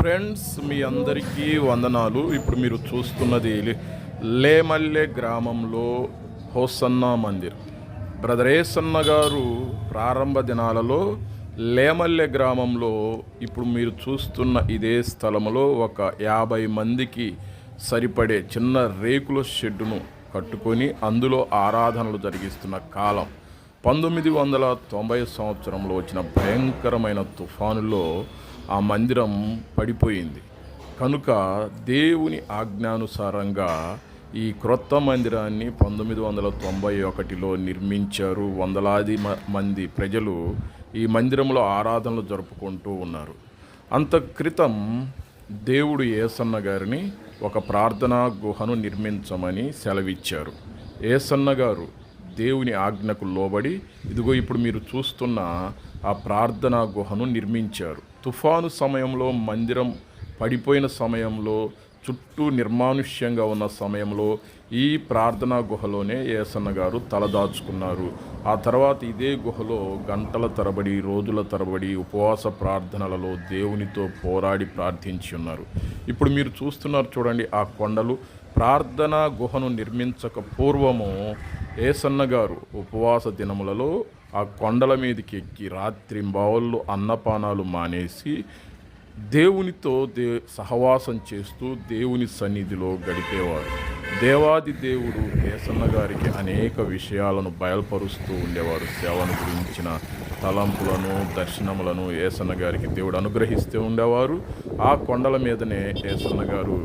Friends, మీ అందరికీ వందనాలు. ఇప్పుడు మీరు చూస్తున్నది లేమల్లె గ్రామంలో హోసన్నా మందిర్. బ్రదర్ ఏసన్న గారు ప్రారంభ దినాలలో లేమల్లె గ్రామంలో ఇప్పుడు మీరు చూస్తున్న ఇదే స్థలంలో ఒక 50 మందికి సరిపడే చిన్న రేకుల షెడ్డును కట్టుకొని అందులో ఆరాధనలు జరిగిస్తున్న కాలం 1990 సంవత్సరంలో వచ్చిన భయంకరమైన తుఫానులో ఆ మందిరం పడిపోయింది. కనుక దేవుని ఆజ్ఞానుసారంగా ఈ క్రొత్త మందిరాన్ని 1991లో నిర్మించారు. వందలాది మంది ప్రజలు ఈ మందిరంలో ఆరాధనలు జరుపుకుంటూ ఉన్నారు. అంత క్రితం దేవుడు ఏసన్న గారిని ఒక ప్రార్థనా గుహను నిర్మించమని సెలవిచ్చారు. ఏసన్న గారు దేవుని ఆజ్ఞకు లోబడి ఇదిగో ఇప్పుడు మీరు చూస్తున్న ఆ ప్రార్థనా గుహను నిర్మించారు. తుఫాను సమయంలో మందిరం పడిపోయిన సమయంలో చుట్టూ నిర్మానుష్యంగా ఉన్న సమయంలో ఈ ప్రార్థనా గుహలోనే ఏసన్న గారు తలదాచుకున్నారు. ఆ తర్వాత ఇదే గుహలో గంటల తరబడి రోజుల తరబడి ఉపవాస ప్రార్థనలలో దేవునితో పోరాడి ప్రార్థించి ఉన్నారు. ఇప్పుడు మీరు చూస్తున్నారు చూడండి, ఆ కొండలు. ప్రార్థనా గుహను నిర్మించక పూర్వము ఏసన్న గారు ఉపవాస దినములలో ఆ కొండల మీదకి ఎక్కి రాత్రింబావుళ్ళు అన్నపానాలు మానేసి దేవునితో సహవాసం చేస్తూ దేవుని సన్నిధిలో గడిపేవారు. దేవాది దేవుడు ఏసన్న గారికి అనేక విషయాలను బయలుపరుస్తూ ఉండేవారు. సేవను గురించిన తలంపులను, దర్శనములను ఏసన్న గారికి దేవుడు అనుగ్రహిస్తూ ఉండేవారు. ఆ కొండల మీదనే ఏసన్న గారు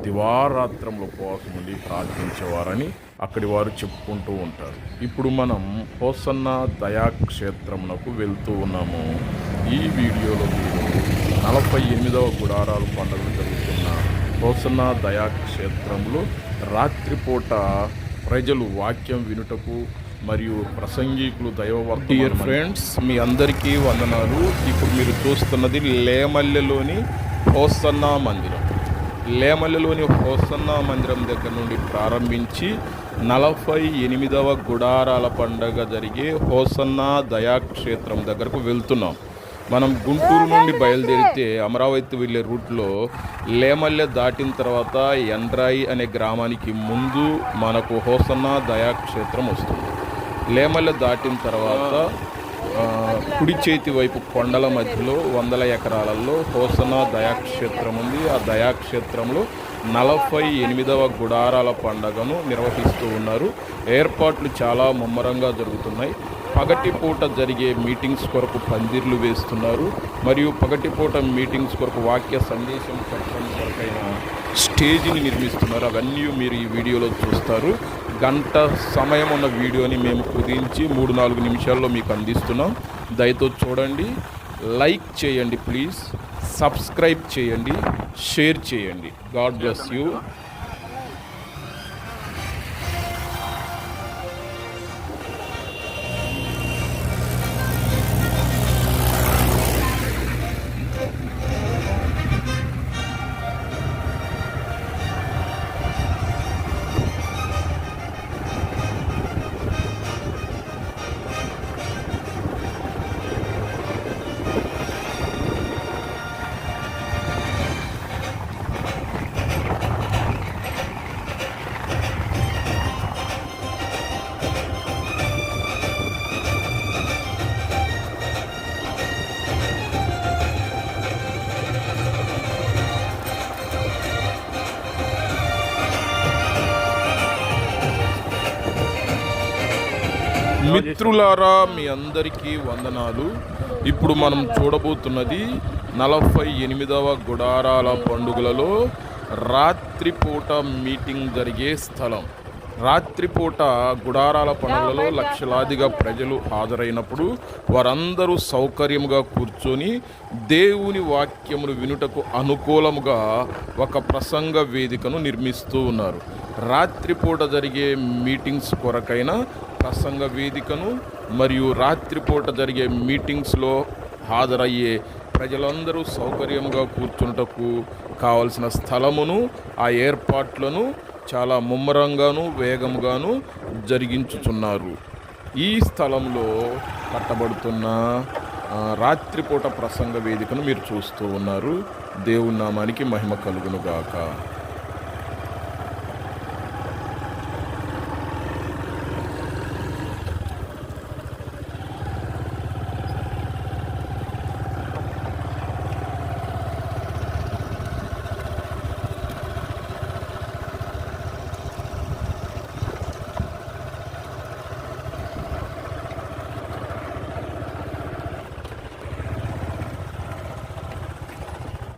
దివారాత్రంలో ఉపవాసం ఉండి ప్రార్థించేవారని అక్కడి వారు చెప్పుకుంటూ ఉంటారు. ఇప్పుడు మనం హోసన్నా దయాక్షేత్రమునకు వెళ్తూ ఉన్నాము. ఈ వీడియోలో మీరు 48వ గుడారాలు పండుగ జరుగుతున్న హోసన్నా దయాక్షేత్రంలో రాత్రిపూట ప్రజలు వాక్యం వినుటకు మరియు ప్రసంగికులు డియర్ ఫ్రెండ్స్, మీ అందరికీ వందనాలు. ఇప్పుడు మీరు చూస్తున్నది లేమల్లెలోని హోసన్నా మందిరం. లేమల్లెలోని హోసన్నా మందిరం దగ్గర నుండి ప్రారంభించి 48వ గుడారాల పండగ జరిగే హోసన్నా దయాక్షేత్రం దగ్గరకు వెళ్తున్నాం. మనం గుంటూరు నుండి బయలుదేరితే అమరావతి వెళ్ళే రూట్లో లేమల్లె దాటిన తర్వాత ఎండ్రాయి అనే గ్రామానికి ముందు మనకు హోసన్నా దయాక్షేత్రం వస్తుంది. లేమల్లె దాటిన తర్వాత కుడి చేతి వైపు కొండల మధ్యలో 100 ఎకరాలలో హోసన్నా దయాక్షేత్రం ఉంది. ఆ దయాక్షేత్రంలో 48వ గుడారాల పండగను నిర్వహిస్తూ ఉన్నారు. ఏర్పాట్లు చాలా ముమ్మరంగా జరుగుతున్నాయి. పగటిపూట జరిగే మీటింగ్స్ కొరకు పందిర్లు వేస్తున్నారు. మరియు పగటిపూట మీటింగ్స్ కొరకు వాక్య సందేశం చెప్పడం కొరకైన స్టేజిని నిర్మిస్తున్నారు. అవన్నీ మీరు ఈ వీడియోలో చూస్తారు. గంట సమయం ఉన్న వీడియోని మేము కుదించి 3-4 నిమిషాల్లో మీకు అందిస్తున్నాం. దయతో చూడండి, లైక్ చేయండి ప్లీజ్, సబ్స్క్రైబ్ చేయండి, షేర్ చేయండి. God bless you. మిత్రులారా, మీ అందరికీ వందనాలు. ఇప్పుడు మనం చూడబోతున్నది 48వ గుడారాల పండుగలలో రాత్రిపూట మీటింగ్ జరిగే స్థలం. రాత్రిపూట గుడారాల పండుగలలో లక్షలాదిగా ప్రజలు హాజరైనప్పుడు వారందరూ సౌకర్యముగా కూర్చొని దేవుని వాక్యమును వినుటకు అనుకూలముగా ఒక ప్రసంగ వేదికను నిర్మిస్తూ ఉన్నారు. రాత్రిపూట జరిగే మీటింగ్స్ కొరకైన ప్రసంగ వేదికను మరియు రాత్రిపూట జరిగే మీటింగ్స్లో హాజరయ్యే ప్రజలందరూ సౌకర్యంగా కూర్చున్నటకు కావలసిన స్థలమును, ఆ ఏర్పాట్లను చాలా ముమ్మరంగాను వేగముగాను జరిగించుచున్నారు. ఈ స్థలంలో కట్టబడుతున్న రాత్రిపూట ప్రసంగ వేదికను మీరు చూస్తూ ఉన్నారు. దేవుని నామానికి మహిమ కలుగునుగాక.